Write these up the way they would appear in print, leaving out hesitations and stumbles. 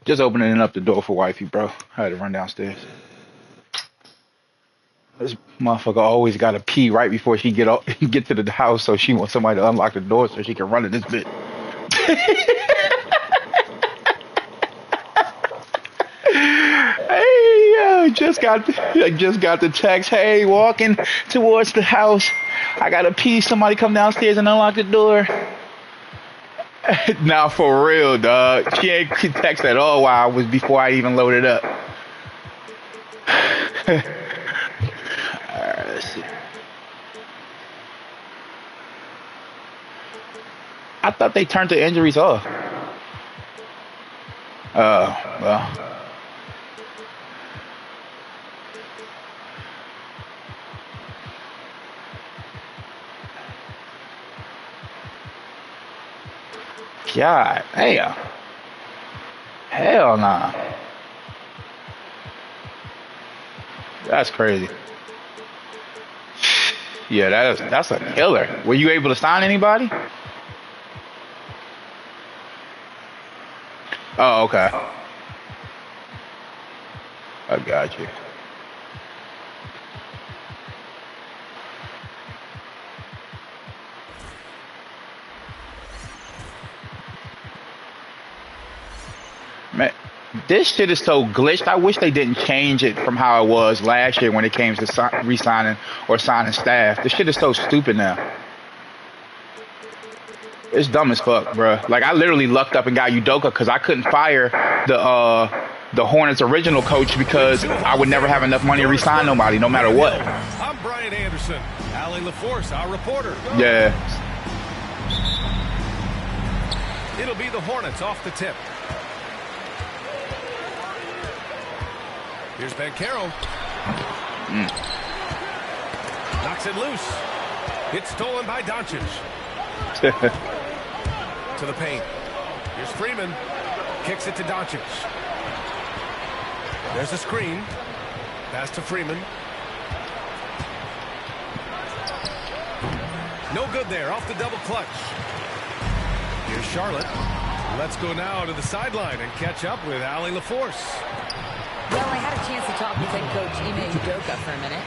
Just opening up the door for wifey, bro. I had to run downstairs. This motherfucker always gotta pee right before she get to the house, so she wants somebody to unlock the door so she can run to this bit. Hey, I just got the text. Hey, walking towards the house. I gotta pee. Somebody come downstairs and unlock the door. Now for real, dog. She ain't text at all while I was before I even loaded up. Alright, let's see. I thought they turned the injuries off. Well. God damn. Hell nah. That's crazy. Yeah, that's a killer. Were you able to sign anybody? Oh, okay. I got you. Man, this shit is so glitched. I wish they didn't change it from how it was last year when it came to re-signing or signing staff. This shit is so stupid now. It's dumb as fuck, bro. Like, I literally lucked up and got Udoka because I couldn't fire the Hornets original coach because I would never have enough money to re-sign nobody, no matter what. I'm Brian Anderson. Allie LaForce, our reporter. Yeah. It'll be the Hornets off the tip. Here's Banchero. Knocks it loose. It's stolen by Doncic. To the paint. Here's Freeman. Kicks it to Doncic. There's a screen. Pass to Freeman. No good there. Off the double clutch. Here's Charlotte. Let's go now to the sideline and catch up with Allie LaForce. Well, I had a chance to talk with head coach Ime Udoka for a minute.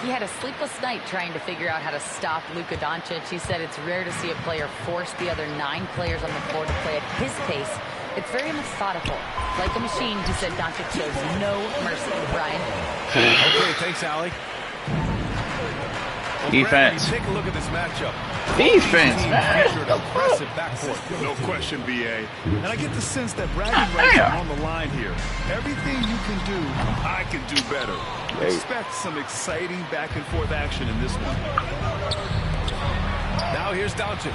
He had a sleepless night trying to figure out how to stop Luka Doncic. He said it's rare to see a player force the other 9 players on the floor to play at his pace. It's very methodical. Like a machine, he said Doncic shows no mercy. Brian? Okay, thanks, Allie. Well, Defense. Brad, take a look at this matchup. Defense, man. Aggressive backcourt. No question, BA. And I get the sense that bragging rights are on the line here. Everything you can do, I can do better. Expect some exciting back-and-forth action in this one. Now here's Doncic.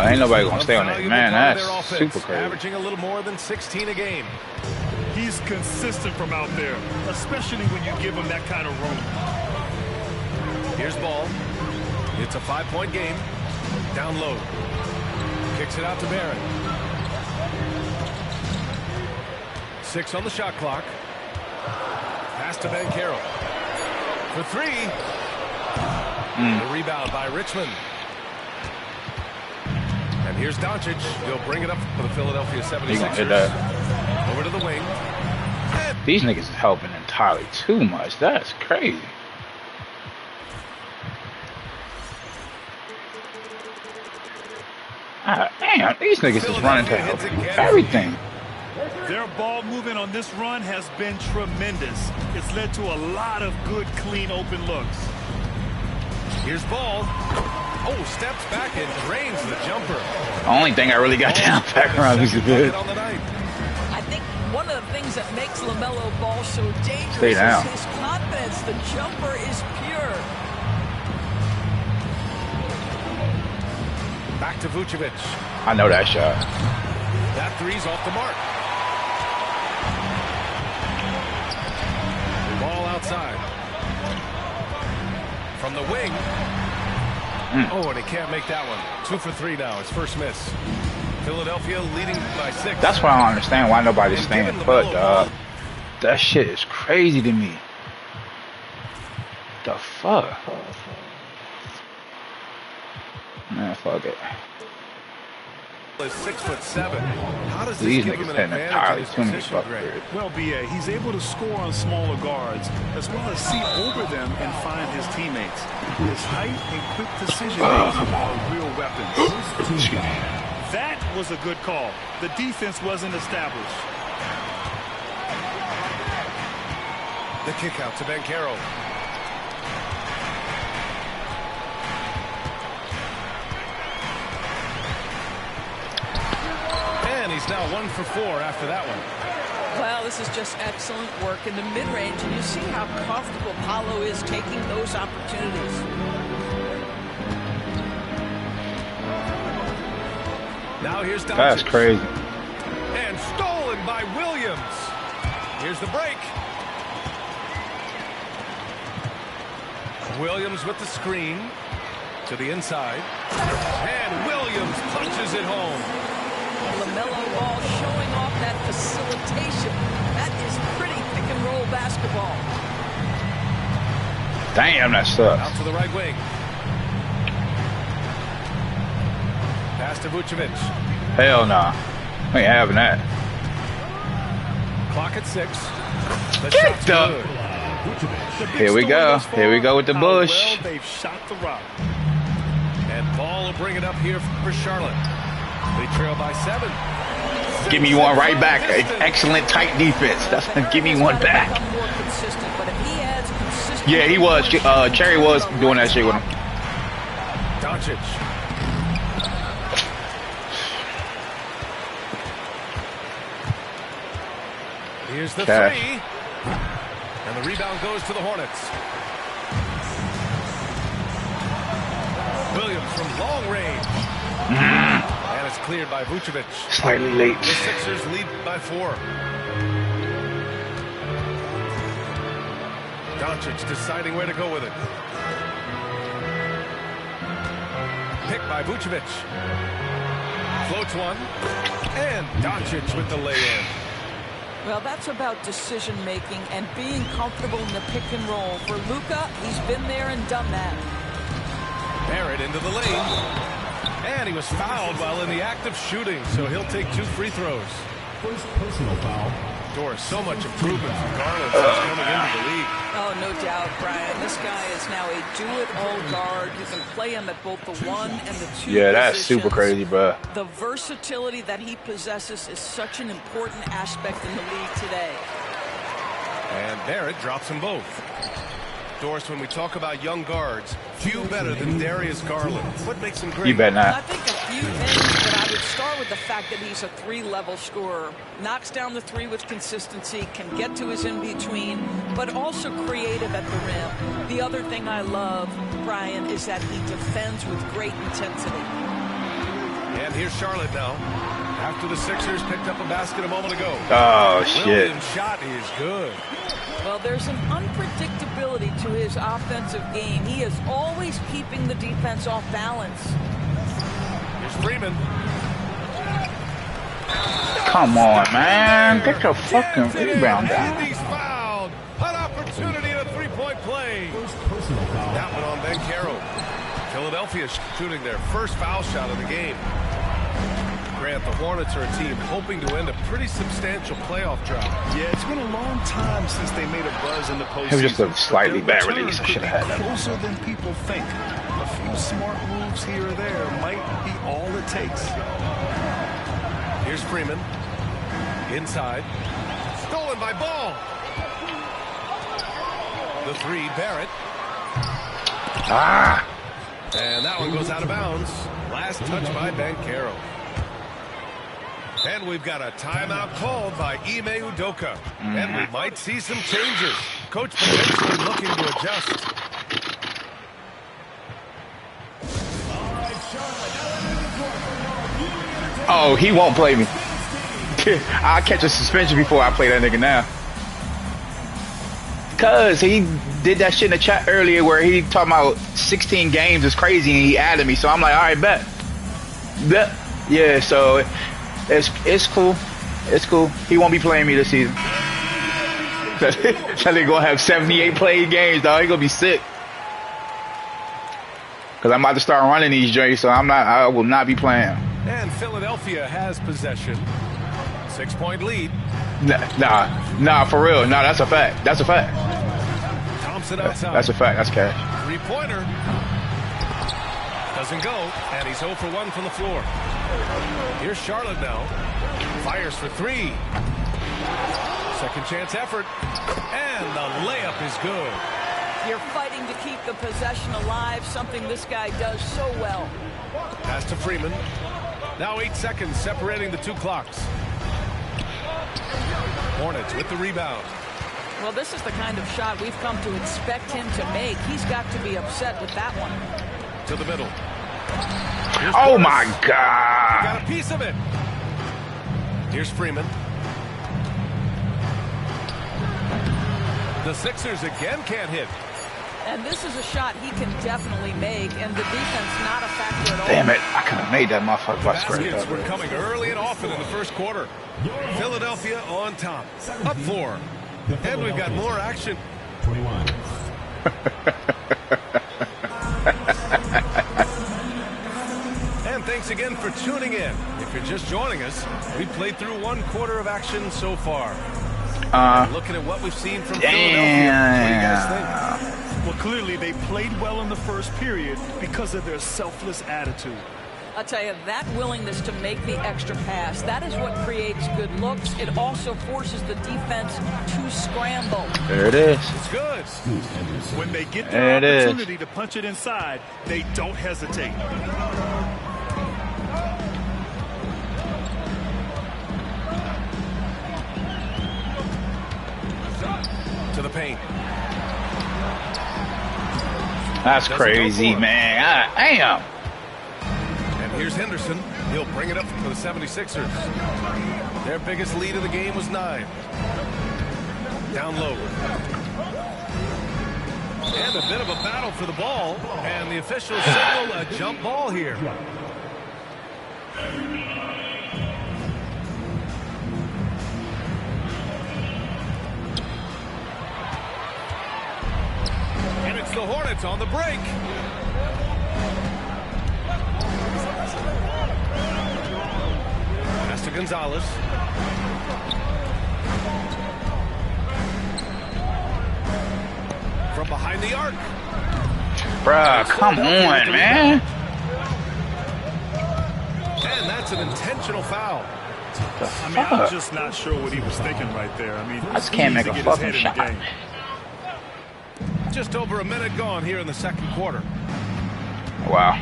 Ain't nobody gonna stay on that. Man, that's super crazy. Averaging a little more than 16 a game. He's consistent from out there, especially when you give him that kind of room. Here's Ball. It's a 5-point game. Down low. Kicks it out to Barrett. 6 on the shot clock. Pass to Banchero. For 3. The rebound by Richmond. And here's Doncic. He'll bring it up for the Philadelphia 76ers. Over to the wing. These niggas is helping entirely too much. That's crazy. Ah, damn, these niggas is running to everything. Their ball movement on this run has been tremendous. It's led to a lot of good, clean, open looks. Here's Ball. Oh, steps back and drains the jumper. The only thing I really got down back around is good. I think one of the things that makes LaMelo Ball so dangerous Stay down. is his confidence. The jumper is pure. Back to Vucevic. I know that shot. That 3's off the mark. Ball outside. From the wing. Oh, and he can't make that one. 2 for 3 now. His first miss. Philadelphia leading by 6. That's why I don't understand why nobody's staying put, dog. That shit is crazy to me. The fuck? Man, fuck it. is 6'7". How does this These give niggas him an had entirely advantage in too many his position, fuck Greg? periods. Well, BA, he's able to score on smaller guards as well as see over them and find his teammates. His height and quick decision-making are real weapons. That was a good call. The defense wasn't established. The kick out to Bankero. And he's now 1 for 4 after that one. Well, this is just excellent work in the mid-range, and you see how comfortable Paolo is taking those opportunities. Now here's Doncic. That's crazy. And stolen by Williams. Here's the break. Williams with the screen to the inside. And Williams punches it home. LaMelo Ball showing off that facilitation. That is pretty pick-and-roll basketball. Damn, that sucks. Out to the right wing. Pass to Vucevic. Hell nah. We ain't having that. Clock at 6. The Get shot's the- good. Here we go. Here we go with the bush. Well, they've shot the rock. And Ball will bring it up here for Charlotte. They trail by 7. Give me one right back. Excellent tight defense. That's give me one back. More consistent, but if he adds consistent, Yeah, he was. Cherry was doing that shit with him. Doncic. Here's the Cash. 3. And the rebound goes to the Hornets. Williams from long range. And it's cleared by Vucevic. Slightly late. The Sixers lead by 4. Doncic deciding where to go with it. Picked by Vucevic. Floats one. And Doncic with the lay-in. well, that's about decision-making and being comfortable in the pick and roll. For Luka, he's been there and done that. Barrett into the lane. And he was fouled while in the act of shooting, so he'll take 2 free throws. First personal foul. Doris, so much improvement from Garland since coming into the league. Oh, no doubt, Brian. This guy is now a do-it-all guard. You can play him at both the 1 and the 2 Yeah, that's super positions. crazy, bro. The versatility that he possesses is such an important aspect in the league today. And Barrett drops them both. Doris, when we talk about young guards, few better than Darius Garland. What makes him great? You bet I not. think a few things, but I would start with the fact that he's a 3-level scorer. Knocks down the 3 with consistency, can get to his in-between, but also creative at the rim. The other thing I love, Brian, is that he defends with great intensity. And here's Charlotte now. After the Sixers picked up a basket a moment ago. Oh, shit. Williams' shot is good. Well, there's an unpredictability to his offensive game. He is always keeping the defense off balance. Here's Freeman. Come on, man. Get your fucking rebound down. And he's fouled. An opportunity at a 3-point play. First personal foul. That one on Bankero. Philadelphia shooting their first foul shot of the game. Grant, the Hornets are a team hoping to end a pretty substantial playoff drought. Yeah, it's been a long time since they made a buzz in the postseason. It was just a slightly But their bad return release. I could should be have had that. closer than people think. A few smart moves here or there might be all it takes. Here's Freeman. Inside. Stolen by Ball. The 3, Barrett. Ah. And that one goes out of bounds. Last touch by Bankero. And we've got a timeout called by Ime Udoka. And we might see some changes. Coach potentially looking to adjust. Oh, he won't play me. I'll catch a suspension before I play that nigga now. Cause he did that shit in the chat earlier where he talking about 16 games is crazy and he added me. So I'm like, all right, bet. Yeah, so it's cool. It's cool. He won't be playing me this season. That nigga gonna have 78 played games, dog. He gonna be sick. Cause I'm about to start running these joints, so I will not be playing. And Philadelphia has possession. 6-point lead. Nah, for real. Nah, that's a fact. That's a fact. Thompson outside. That's a fact. That's cash. Three-pointer. Doesn't go, and he's 0 for 1 from the floor. Here's Charlotte now. Fires for three. Second chance effort. And the layup is good. You're fighting to keep the possession alive, something this guy does so well. Pass to Freeman. Now 8 seconds separating the two clocks. Hornets with the rebound. Well, this is the kind of shot we've come to expect him to make. He's got to be upset with that one. To the middle. Oh, my God. Got a piece of it. Here's Freeman. The Sixers again can't hit. And this is a shot he can definitely make, and the defense not a factor at all. Damn it. I could have made that motherfucker by Baskets were coming early and often in the first quarter. Philadelphia on top. Up 4. And we've got more action. 21. And thanks again for tuning in. If you're just joining us, we played through 1 quarter of action so far. Looking at what we've seen from Philadelphia, what do you guys think? Well, clearly they played well in the first period because of their selfless attitude. I'll tell you, that willingness to make the extra pass, that is what creates good looks. It also forces the defense to scramble. There it is. It's good. When they get the opportunity to punch it inside, they don't hesitate. To the paint. That's crazy, man. God damn. And here's Henderson. He'll bring it up for the 76ers. Their biggest lead of the game was 9. Down low. And a bit of a battle for the ball. And the officials signal a jump ball here. And it's the Hornets on the break. Pass to Gonzalez. From behind the arc. Bruh, come on, man. And that's an intentional foul. I mean, I'm just not sure what he was thinking right there. I mean, I just can't make a fucking shot. Just over a minute gone here in the second quarter. Wow.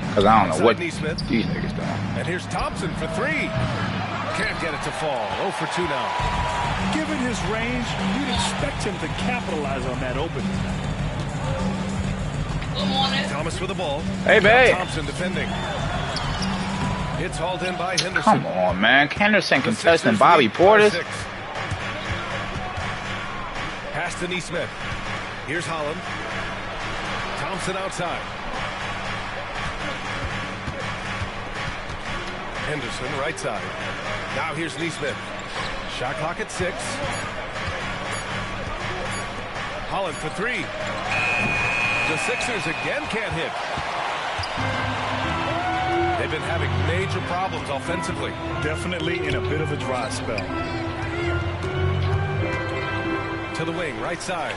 Because I don't know what these Nesmith. niggas doing. And here's Thompson for 3. Can't get it to fall. 0 for 2 now. Given his range, you'd expect him to capitalize on that opening. Thomas with the ball. Hey, babe. Thompson defending. It's hauled in by Henderson. Come on, man. Henderson contesting Bobby Portis. Pass to Nesmith. Here's Holland. Thompson outside. Henderson right side. Now here's Nesmith. Shot clock at 6. Holland for 3. The Sixers again can't hit. They've been having major problems offensively. Definitely in a bit of a dry spell. To the wing, right side.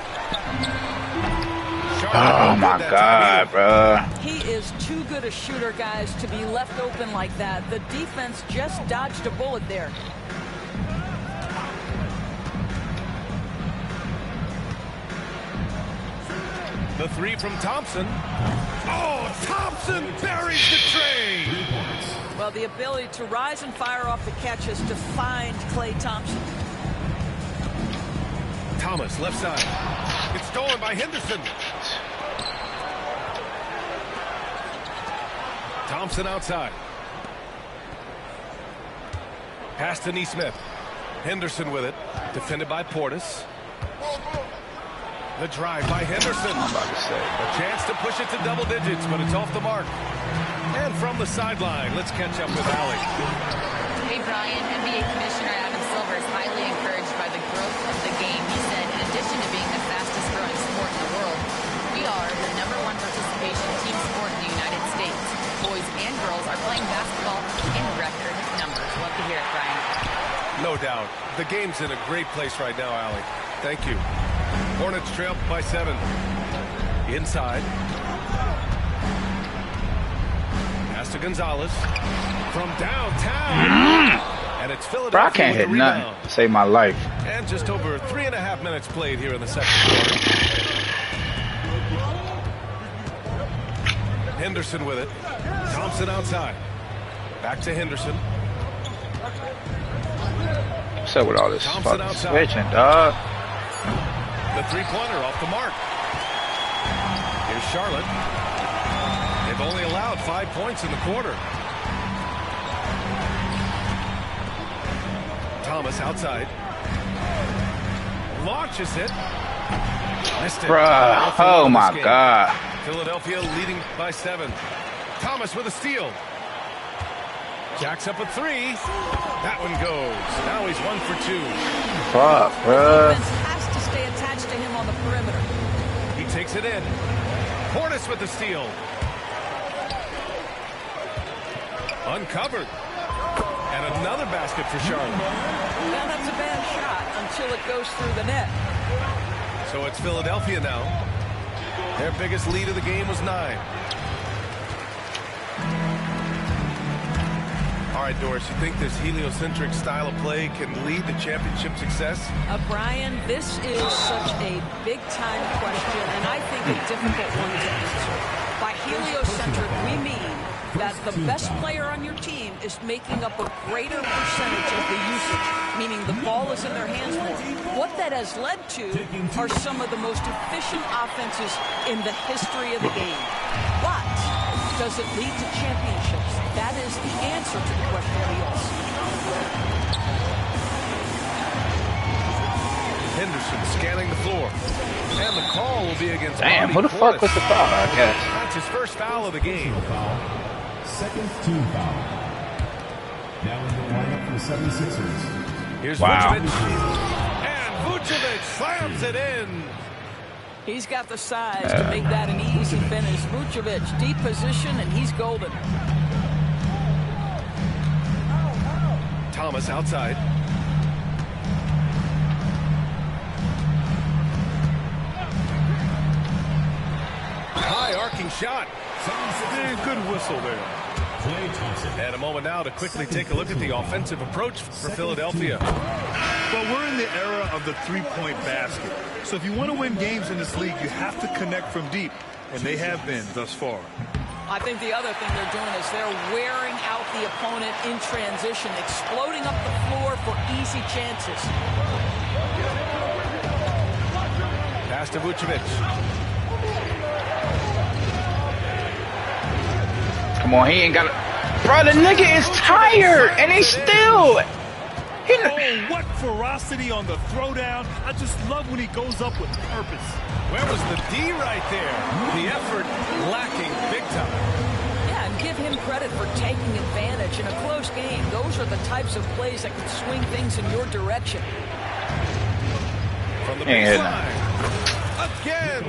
Oh, my God, bro. He is too good a shooter, guys, to be left open like that. The defense just dodged a bullet there. The 3 from Thompson. Oh, Thompson buries the trade. Well, the ability to rise and fire off the catch has defined Klay Thompson. Thomas, left side. It's stolen by Henderson. Thompson outside. Pass to Nesmith. Henderson with it. Defended by Portis. The drive by Henderson. A chance to push it to double digits, but it's off the mark. And from the sideline, let's catch up with Allie. Hey, Brian, NBA Commissioner Adam Silver is highly encouraged by the growth of the game. He said, in addition to being the fastest growing sport in the world, we are the #1 participation team sport in the United States. boys and girls are playing basketball in record numbers. Love to hear it, Brian. No doubt. The game's in a great place right now, Allie. Thank you. Hornets trail by 7. Inside. Pass to Gonzalez. From downtown. And it's Philadelphia. Bro, I can't hit nothing to save my life. And just over 3.5 minutes played here in the second quarter. Henderson with it. Thompson outside. Back to Henderson. What's up with all this fucking switching, dog? The three-pointer off the mark. Here's Charlotte. They've only allowed 5 points in the quarter. Thomas outside. Launches it. Missed it. Bruh, oh my God. Philadelphia leading by 7. Thomas with a steal. Jacks up a 3. That one goes. Now he's 1 for 2. Fuck, bruh. Defense has to stay attached to him on the perimeter. He takes it in. Portis with the steal. Uncovered. And another basket for Charlotte. Now that's a bad shot until it goes through the net. So it's Philadelphia now. Their biggest lead of the game was 9. All right, Doris, you think this heliocentric style of play can lead to championship success? Brian, this is such a big-time question, and I think a difficult one to answer. By heliocentric, we mean that the best player on your team is making up a greater percentage of the usage, meaning the ball is in their hands more. What that has led to are some of the most efficient offenses in the history of the game. But does it lead to championships? That is the answer to the question we all see. Henderson scanning the floor. And the call will be against Damn, who the fuck was the foul, I guess? That's his first foul of the game. Second team foul. Now in the lineup for the 76ers. Here's Wow. Vucevic. And Vucevic slams it in. He's got the size to make that an easy finish. Vucevic, deep position, and he's golden. Thomas outside. High arcing shot. Good whistle there. And a moment now to quickly take a look at the offensive approach for Philadelphia. Well, we're in the era of the three-point basket. So if you want to win games in this league, you have to connect from deep. And they have been thus far. I think the other thing they're doing is they're wearing out the opponent in transition, exploding up the floor for easy chances. Pass to Vucevic. Come on, he ain't got it. Bro, the nigga is tired, and he's still. Oh, what ferocity on the throwdown. I just love when he goes up with purpose. Where was the D right there? The effort lacking big time. Yeah, and give him credit for taking advantage in a close game. Those are the types of plays that can swing things in your direction. From the Ain't hitting baseline. Again,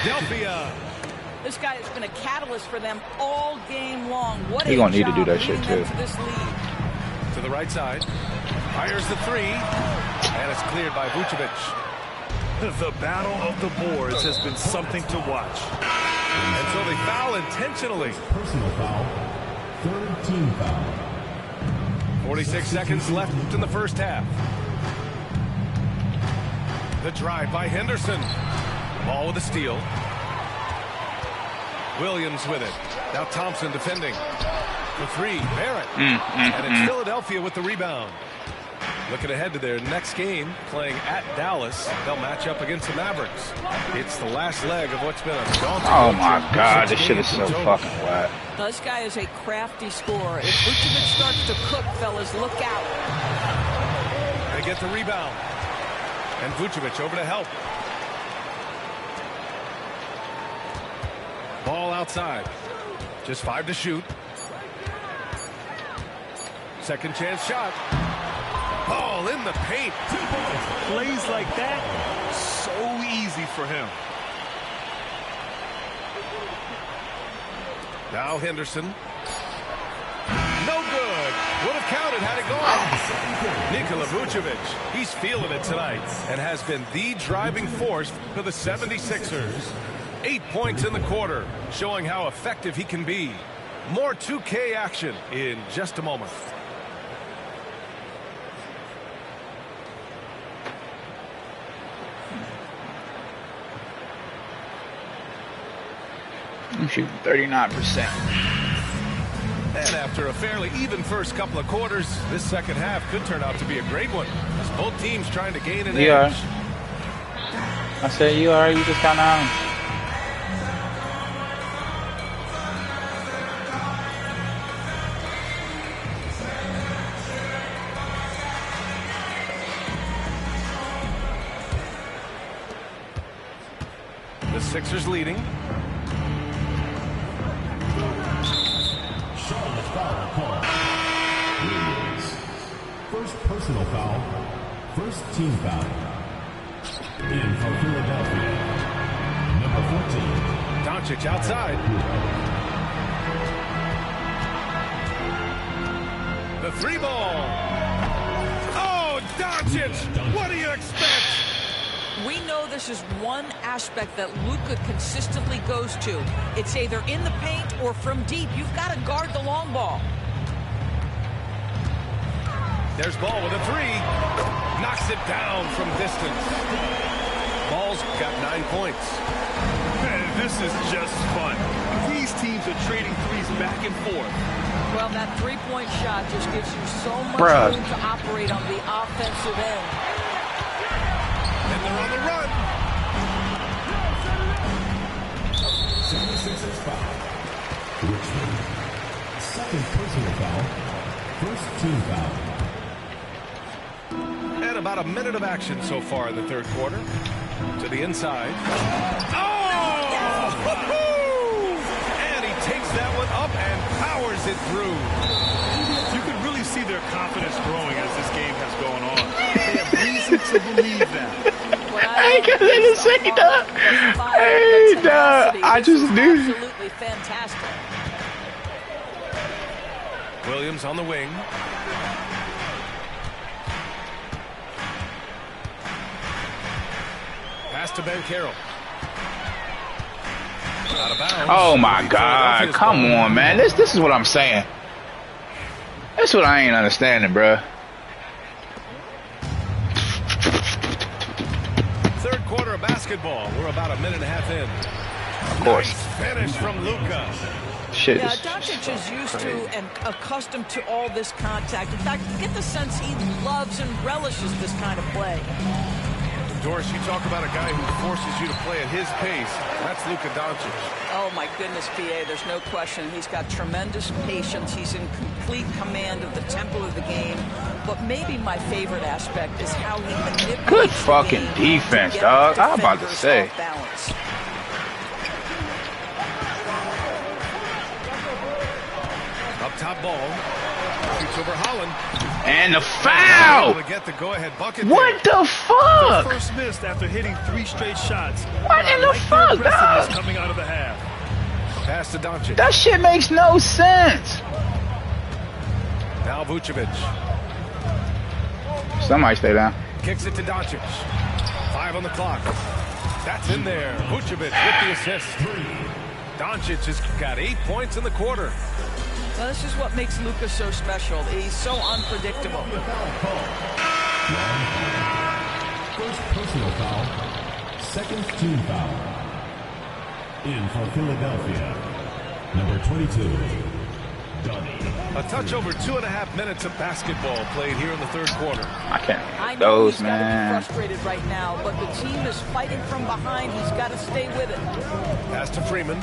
Philadelphia. This guy has been a catalyst for them all game long. What He a gonna need to do job that shit, leading them too. to this lead. To the right side. Fires the 3. And it's cleared by Vucevic. The battle of the boards has been something to watch. And so they foul intentionally. Personal foul. Third team foul. 46 seconds left in the first half. The drive by Henderson. Ball with a steal. Williams with it. Now Thompson defending. For 3, Barrett. And it's Philadelphia with the rebound. Looking ahead to their next game, playing at Dallas. They'll match up against the Mavericks. It's the last leg of what's been a daunting. Oh my God, this shit is so fucking wet. Now, this guy is a crafty scorer. If Vucevic starts to cook, fellas, look out. They get the rebound. And Vucevic over to help. Ball outside. Just 5 to shoot. Second chance shot. Ball in the paint. Plays like that, so easy for him. Now Henderson. No good. Would have counted had it gone. Nikola Vucevic. He's feeling it tonight and has been the driving force for the 76ers. 8 points in the quarter, showing how effective he can be. More 2K action in just a moment. I'm shooting 39%. And after a fairly even first couple of quarters, this second half could turn out to be a great one. As both teams trying to gain an edge. I said you are. You just kind of. The Sixers leading. Foul call. First personal foul. First team foul. In for Philadelphia. Number 14. Doncic outside. The three ball. Oh, Doncic! What do you expect? We know this is one aspect that Luka consistently goes to. It's either in the paint or from deep. You've got to guard the long ball. There's Ball with a three. Knocks it down from distance. Ball's got 9 points. Man, this is just fun. These teams are trading threes back and forth. Well, that three-point shot just gives you so much room to operate on the offensive end. And they're on the run. 76ers foul. Richmond. Second personal foul. First team foul. And about a minute of action so far in the third quarter. To the inside. Oh! And he takes that one up and powers it through. You can really see their confidence growing as this game has gone on. They have reason to believe that. I ain't gonna say that. Hey, nah, I just knew. Absolutely fantastic. Williams on the wing. Pass to Ben Carroll. Out of bounds. Oh my God! Come on, man. This is what I'm saying. That's what I ain't understanding, bruh. Third quarter of basketball. We're about a minute and a half in. Of course. Nice finish from Luka. Shit. Yeah, Doncic is used to and accustomed to all this contact. In fact, you get the sense he loves and relishes this kind of play. Doris, you talk about a guy who forces you to play at his pace. That's Luka Doncic. Oh, my goodness, PA, there's no question. He's got tremendous patience. He's in complete command of the tempo of the game. But maybe my favorite aspect is how he manipulates Good fucking defense, dog. I'm about to say. Up top ball. Shoots over Holland. And the foul! Get the go-ahead bucket what there. the fuck? First missed after hitting 3 straight shots. What in the fuck, dog? Coming out of the half. Pass to Doncic. That shit makes no sense. Now Vucevic. Somebody stay down. Kicks it to Doncic. 5 on the clock. That's in there. Vucevic with the assist. Doncic has got 8 points in the quarter. Well, this is what makes Luka so special. He's so unpredictable. First personal foul. Second team foul. In for Philadelphia. Number 22. Dunny. A touch over 2.5 minutes of basketball played here in the third quarter. I can't. I know Those, he's got to be man. frustrated right now, but the team is fighting from behind. He's got to stay with it. Pass to Freeman.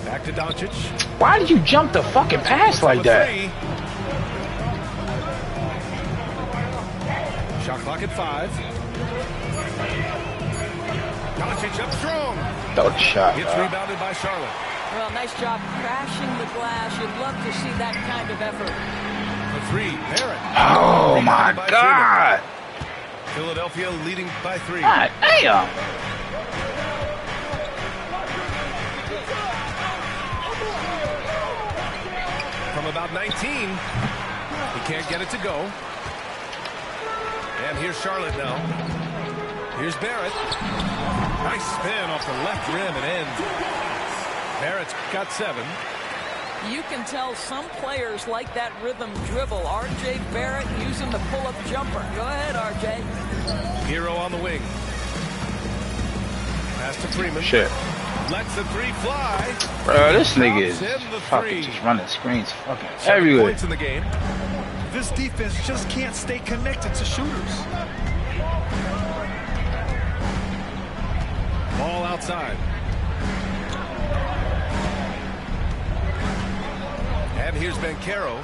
Back to Doncic. Why did you jump the fucking pass like that? Shot clock at 5. Doncic up strong. Throw the shot. It's rebounded by Charlotte. Well, nice job crashing the glass. You'd love to see that kind of effort. The 3, Barrett. Oh my God. Philadelphia leading by 3. God damn. about 19. He can't get it to go. And here's Charlotte now. Here's Barrett. Nice spin off the left rim and in. Barrett's got 7. You can tell some players like that rhythm dribble. R.J. Barrett using the pull-up jumper. Go ahead, R.J. Hero on the wing. Pass to Freeman. Shit. Lets the 3 fly. Bro, this nigga is fucking just running screens fucking everywhere. Points in the game. This defense just can't stay connected to shooters. Ball outside. And here's Banchero.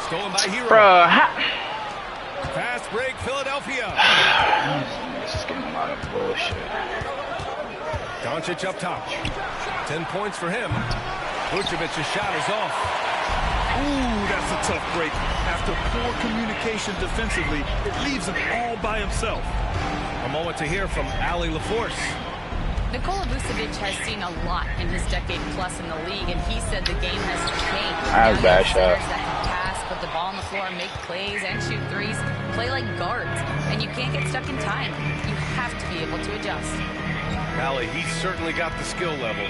Stolen by Hero. Bro, Fast break, Philadelphia. this is getting a lot of bullshit. Doncic up top. 10 points for him. Vucevic's shot is off. Ooh, that's a tough break. After poor communication defensively, it leaves him all by himself. A moment to hear from Allie LaForce. Nikola Vucevic has seen a lot in his decade plus in the league, and he said the game has changed. That was a bad shot. That can pass, put the ball on the floor, make plays, and shoot threes, play like guards, and you can't get stuck in time. You have to be able to adjust. Allie, he's certainly got the skill level.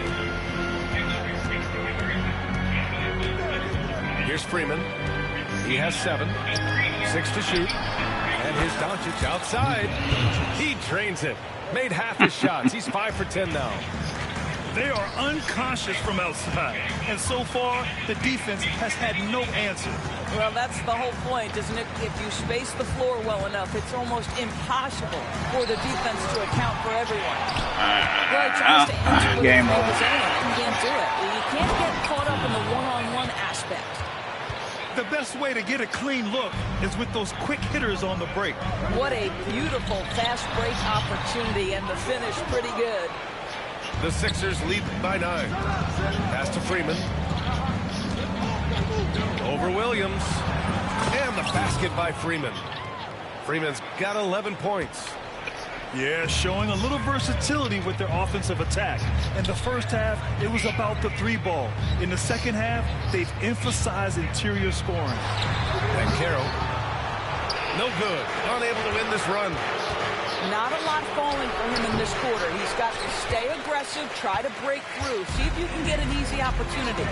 Here's Freeman. He has 7. 6 to shoot. And here's Doncic outside. He drains it. Made half his shots. He's 5 for 10 now. They are unconscious from outside. And so far, the defense has had no answer. Well, that's the whole point, isn't it? If you space the floor well enough, it's almost impossible for the defense to account for everyone. Well, he tries to answer game with on. his own and can't do it. You can't get caught up in the one-on-one aspect. The best way to get a clean look is with those quick hitters on the break. What a beautiful fast break opportunity, and the finish pretty good. The Sixers lead by 9. Pass to Freeman. Over Williams. And the basket by Freeman. Freeman's got 11 points. Yeah, showing a little versatility with their offensive attack. In the first half, it was about the 3-ball. In the second half, they've emphasized interior scoring. Banchero. No good. Unable to win this run. Not a lot falling for him in this quarter. He's got to stay aggressive, try to break through, see if you can get an easy opportunity.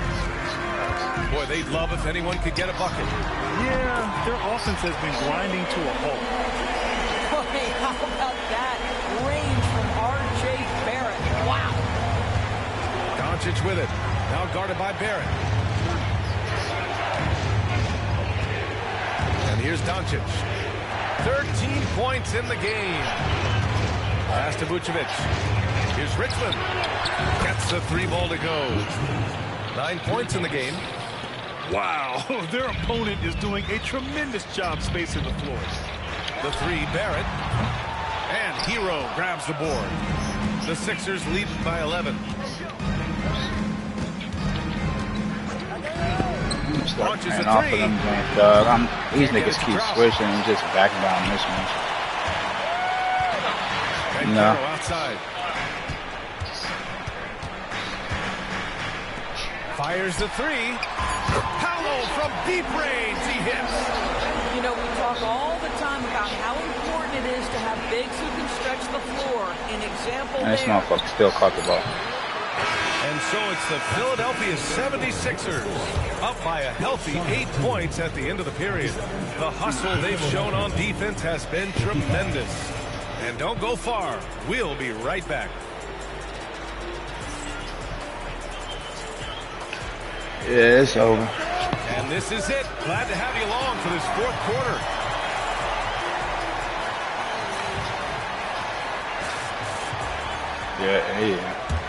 Boy, they'd love if anyone could get a bucket. Yeah, their offense has been grinding to a halt. Boy, how about that range from R.J. Barrett? Wow. Doncic with it. Now guarded by Barrett. And here's Doncic. 13 points in the game. Pass to Vucevic. Here's Richmond. Gets the 3-ball to go. 9 points in the game. Wow, their opponent is doing a tremendous job spacing the floor. The 3, Barrett. And Hero grabs the board. The Sixers lead by 11. Launches a 3. Off of them, dog. These niggas keep switching and just backing down this one. No. Outside. Fires the 3. Paolo from deep range. He hits. You know, we talk all the time about how important it is to have bigs who can stretch the floor. An example And this there. motherfucker still caught the ball. And so it's the Philadelphia 76ers up by a healthy 8 points at the end of the period. The hustle they've shown on defense has been tremendous. And don't go far. We'll be right back. Yeah, it's over. And this is it. Glad to have you along for this 4th quarter.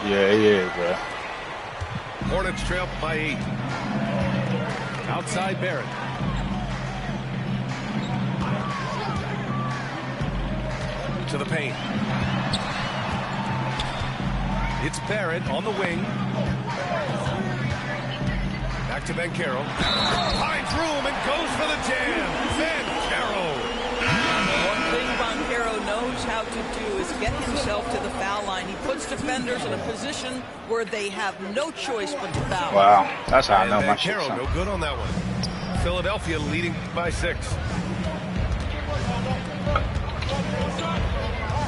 Yeah, bro. Hornets trail by 8. Outside Barrett. To the paint. It's Barrett on the wing. Back to Banchero. Finds room and goes for the jam. Banchero. One thing Banchero knows knows how to do is get himself to the foul line. He puts defenders in a position where they have no choice but to foul. Wow, that's how I know my shit. Carroll, no good on that one. Philadelphia leading by 6.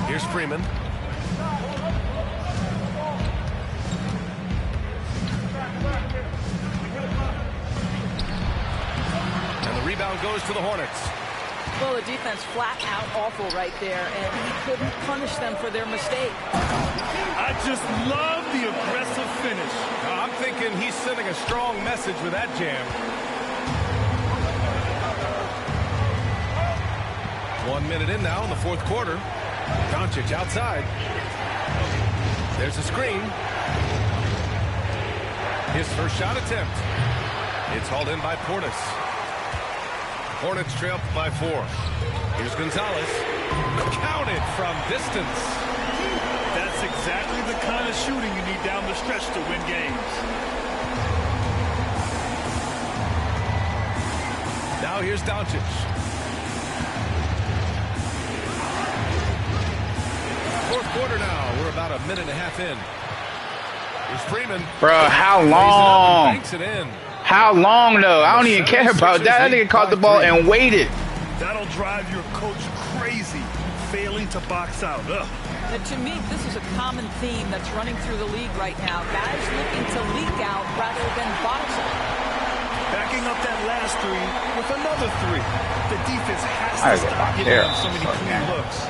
Here's Freeman. And the rebound goes to the Hornets. Well, the defense flat out awful right there, and he couldn't punish them for their mistake. I just love the aggressive finish. I'm thinking he's sending a strong message with that jam. 1 minute in now in the fourth quarter. Doncic outside. There's a screen. His first shot attempt. It's hauled in by Portis. Hornets trail by 4. Here's Gonzalez. Counted from distance. That's exactly the kind of shooting you need down the stretch to win games. Now here's Doncic. Fourth quarter now. We're about a minute and a half in. Here's Freeman. Bro, how long? Banks it in. How long though? I don't even care about that. That nigga caught the ball and waited. That'll drive your coach crazy, failing to box out. Ugh. And to me, this is a common theme that's running through the league right now. Guys looking to leak out rather than box out. Backing up that last 3 with another 3. The defense has to stop getting them so many clean looks.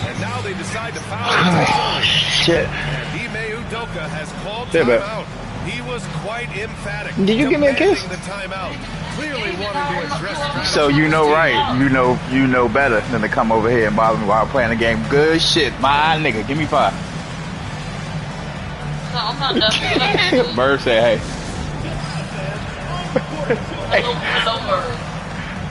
And now they decide to foul. Oh, shit. And Ime Udoka has called timeout. He was quite emphatic. Did you give me a kiss? The timeout. Clearly wanting to address strategy. So you know right. You know better than to come over here and bother me while I'm playing the game. Good shit, my nigga. Give me 5. No, I'm not done. Bird said, hey.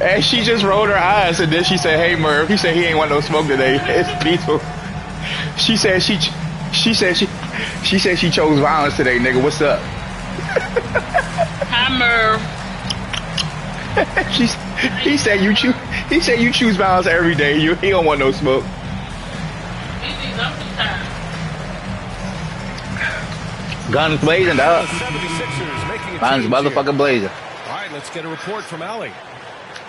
And she just rolled her eyes and then she said, hey Merv. He said he ain't want no smoke today. It's peaceful. She said she chose violence today, nigga. What's up? Hi Merv. He said you choose violence every day. He don't want no smoke. Guns blazing, dog. Guns motherfucking blazing. All right, let's get a report from Allie.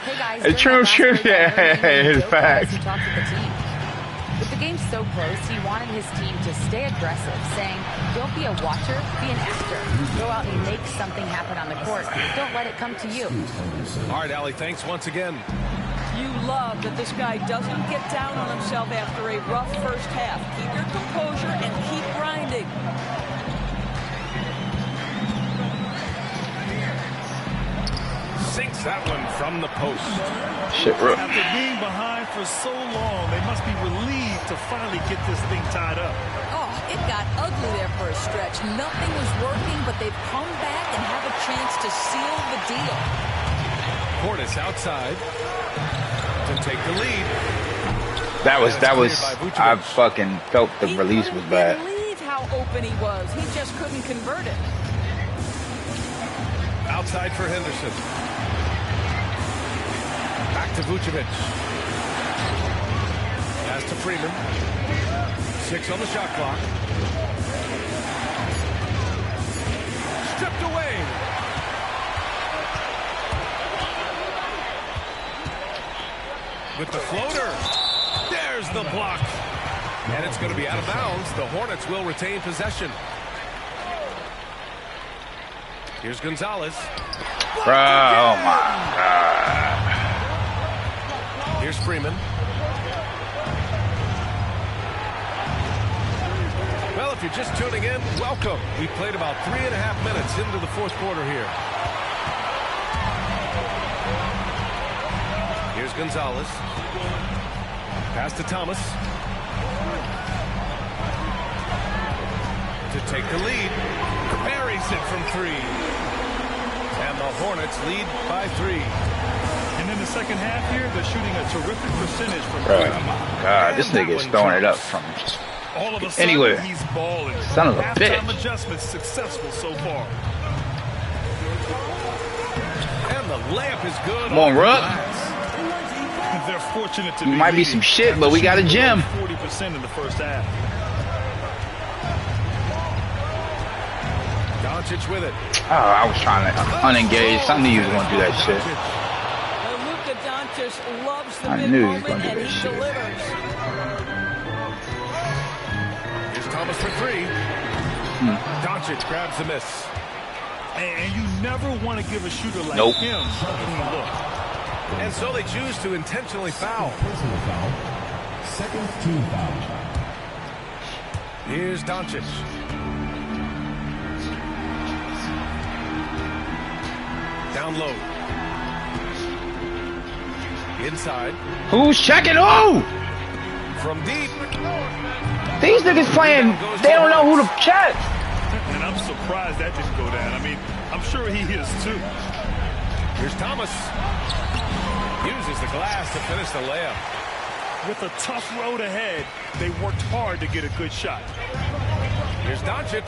Hey guys, It's true. Yeah, it's facts. He talked to the team. With the game so close, he wanted his team to stay aggressive, saying, don't be a watcher, be an actor. Go out and make something happen on the court. Don't let it come to you. All right, Allie, thanks once again. You love that this guy doesn't get down on himself after a rough first half. Keep your composure and keep grinding. Sinks that one from the post. Shit, bro. After being behind for so long, they must be relieved to finally get this thing tied up. Oh, it got ugly there for a stretch. Nothing was working, but they've come back and have a chance to seal the deal. Portis outside to take the lead. That was. I fucking felt the release was bad. He couldn't believe how open he was. He just couldn't convert it. Outside for Henderson. Back to Vucevic. Pass to Freeman. 6 on the shot clock. Stripped away. With the floater. There's the block. And it's going to be out of bounds. The Hornets will retain possession. Here's Gonzalez. Bro, oh my God. Here's Freeman. Well, if you're just tuning in, welcome. We played about 3.5 minutes into the fourth quarter here. Here's Gonzalez. Pass to Thomas. To take the lead. Buries it from 3. And the Hornets lead by 3. And in the second half here, they're shooting a terrific percentage from 3. Oh my God, this nigga is throwing it up from All of a sudden, anywhere. he's balling. Son of a Halftime bitch. adjustments successful so far. And the layup is good. Come on, Rupp. They're fortunate to Might be some shit, but we got a gym. 40% in the first half. Doncic with it. Oh, I was trying to unengage. I knew he was going to do that shit. Luka Doncic loves the I knew he was mid-moment, going to do and that he shit. delivers. Here's Thomas for three. Doncic grabs the miss. And you never want to give a shooter like Nope. him a clean look. And so they choose to intentionally foul. Personal foul. Second team foul. Here's Doncic. Down low. Inside. Who's checking who? From deep. These niggas playing, they don't know who to check. And I'm surprised that didn't go down. I mean, I'm sure he is too. Here's Thomas. Uses the glass to finish the layup. With a tough road ahead, they worked hard to get a good shot. Here's Doncic.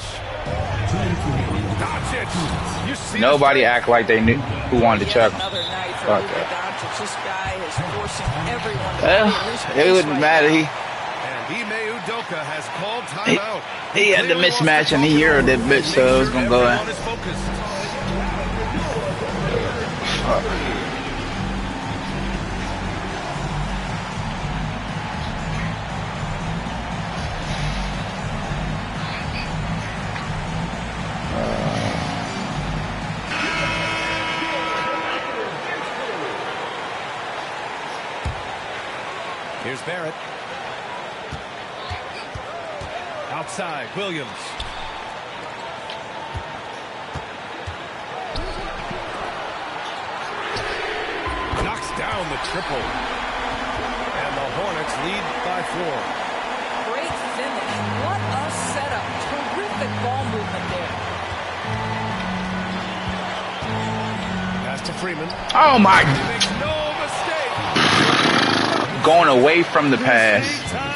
Doncic. You see Nobody act like they knew who wanted to check. Another night for Fuck Luka that. Doncic. This guy is forcing everyone to Well, play his it pace wouldn't right matter. now. And Ime Udoka has called timeout. He had the mismatch and he heard that bitch, so it was gonna go in. Here's Barrett. Outside, Williams. Knocks down the triple. And the Hornets lead by 4. Great finish. What a setup. Terrific ball movement there. Pass to Freeman. Oh my, He makes no mistake. going away from the pass.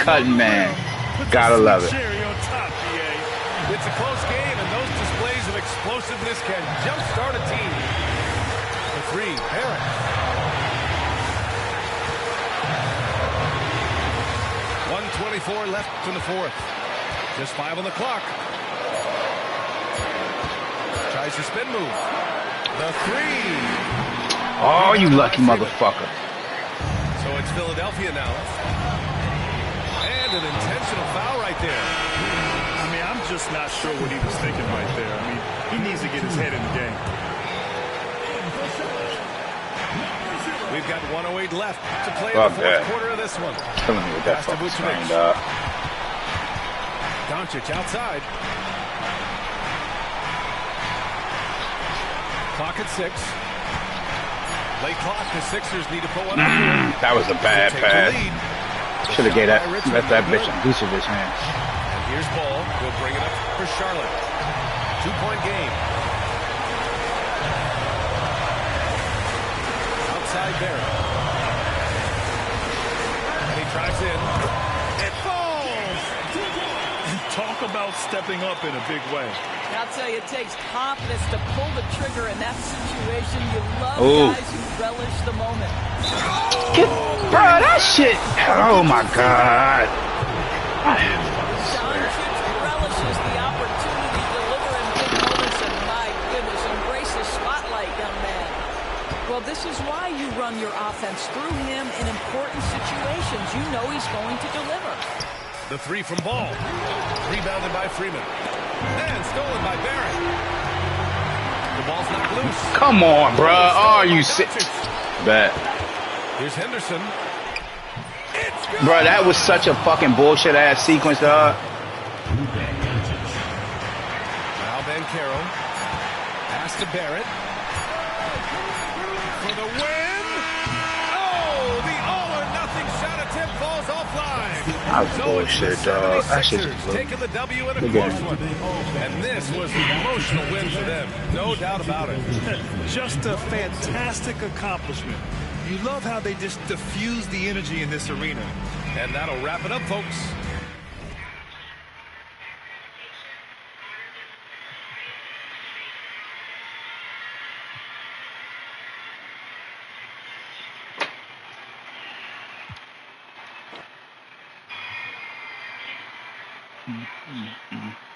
Cutting man. Gotta love it. Cherry on top, BA. It's a close game, and those displays of explosiveness can jumpstart a team. The three, Barrett. .124 left in the fourth. Just 5 on the clock. Tries the spin move. The three. Oh, you lucky motherfucker. So it's Philadelphia now. And an intentional foul right there. I mean, I'm just not sure what he was thinking right there. I mean, he needs to get his head in the game. We've got 1:08 left to play in Fuck the fourth that. quarter of this one. Killing me with that Pass to fucking Vucevic. screen, dog. Doncic outside. Clock at 6. Late clock. The Sixers need to pull one out. That was a bad Take the pass. lead. Should have gave that, Shot by Richmond. let that bitch Good. in Vucevic hands. And here's Ball. We'll bring it up for Charlotte. 2-point game. Outside Barrett. And he drives in. It falls! Talk about stepping up in a big way. I'll tell you, it takes confidence to pull the trigger in that situation. You love Ooh. guys who relish the moment. Bro, that shit. Oh my God. Doncic relishes the opportunity to deliver in big moments, and my goodness, embrace the spotlight, young man. Well, this is why you run your offense through him in important situations. You know he's going to deliver. The three from Ball. Rebounded by Freeman. And stolen by Barrett. The ball's knocked loose. Come on, bro. Oh, you sick. Bet. Here's Henderson. It's good. Bro, that was such a fucking bullshit ass sequence, dog. Now Bancaro. Pass to Barrett. For the win. Oh, the all-or-nothing shot attempt falls offline. That was bullshit, dog. That shit just 76ers looked. taking the W in a Look close at one. And this was an emotional win for them. No doubt about it. Just a fantastic accomplishment. You love how they just diffuse the energy in this arena. And that'll wrap it up, folks. mm, mm.